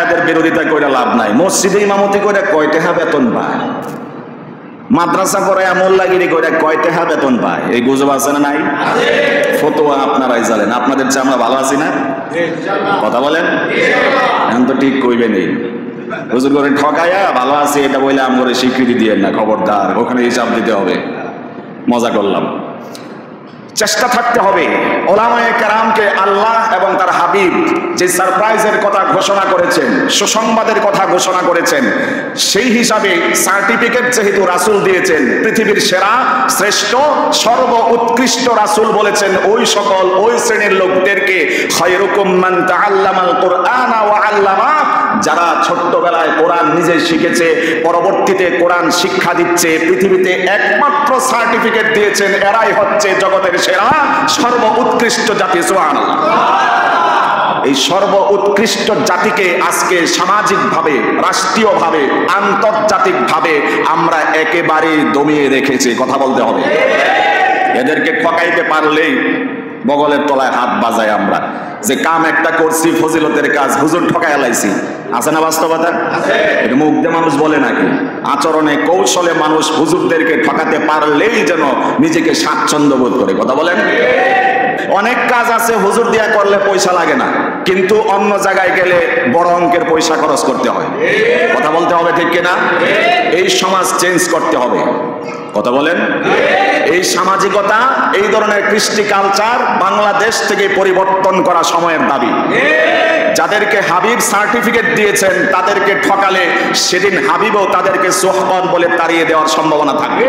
এদের বিরোধিতা করে লাভ নাই। মসজিদে ইমামতি করে কয় টাকা বেতন পায়, মাদ্রাসা করে মোল্লাগিরি করে কয় টাকা বেতন পায়, এই গুজব আছে না নাই? ফতোয়া আপনারাই জানেন, আপনাদের চেয়ে আমরা ভালো আছি না? কথা বলেন, এখন তো ঠিক কইবেনই। হুজুর করে ঠকাইয়া ভালো আছি এটা বলে আমরা স্বীকৃতি দিয়েন না, খবরদার, ওখানে হিসাব দিতে হবে। মজা করলাম। চেষ্টা থাকতে হবে ওলামায়ে কেরামকে আল্লাহ এবং তার হাবিব যে সারপ্রাইজের কথা ঘোষণা করেছেন, সুসংবাদের কথা ঘোষণা করেছেন, সেই হিসাবে সার্টিফিকেট যেহেতু রাসূল দিয়েছেন, পৃথিবীর সেরা শ্রেষ্ঠ সর্ব উৎকৃষ্ট রাসূল বলেছেন ওই শ্রেণীর লোকদেরকে খায়রুকুম মান তাআল্লামাল কুরআনা ওয়া আল্লামা, যারা ছোট্টবেলায় কোরআন নিজে শিখেছে, পরবর্তীতে কোরআন শিক্ষা দিচ্ছে, পৃথিবীতে একমাত্র সার্টিফিকেট দিয়েছেন, এরাই হচ্ছে জগতের সেরা সর্ব উৎকৃষ্ট জাতি। সুবহানাল্লাহ। এই সর্ব উৎকৃষ্ট জাতিকে আজকে সামাজিকভাবে, রাষ্ট্রীয়ভাবে, আন্তর্জাতিকভাবে আমরা একেবারে দমিয়ে রেখেছি। কথা বলতে হবে। এদেরকে ঠকাইতে পারলেই বগলের তলায় হাত বাজাই আমরা, যে কাম একটা করছি ফজিলতের কাজ, হুজুর ঠকায় লাইছি। আছে না বাস্তবতা? এটা মুখ দিয়ে মানুষ বলে নাকি? আচরণে কৌশলে মানুষ হুজুরদেরকে ঠকাতে পারলেই যেন নিজেকে স্বাচ্ছন্দ্য বোধ করে। কথা বলেন। অনেক কাজ আছে হুজুর দিয়া করলে পয়সা লাগে না, কিন্তু অন্য জায়গায় গেলে বড় অঙ্কের পয়সা খরচ করতে হয়। কথা বলতে হবে, ঠিক কিনা? এই সমাজ চেঞ্জ করতে হবে। কথা বলেন। এই সামাজিকতা, এই ধরনের কৃষ্টি কালচার বাংলাদেশ থেকে পরিবর্তন করা সময়ের দাবি। যাদেরকে হাবিব সার্টিফিকেট দিয়েছেন তাদেরকে ঠকালে সেদিন হাবিবও তাদেরকে সোহবত বলে তাড়িয়ে দেওয়ার সম্ভাবনা থাকবে।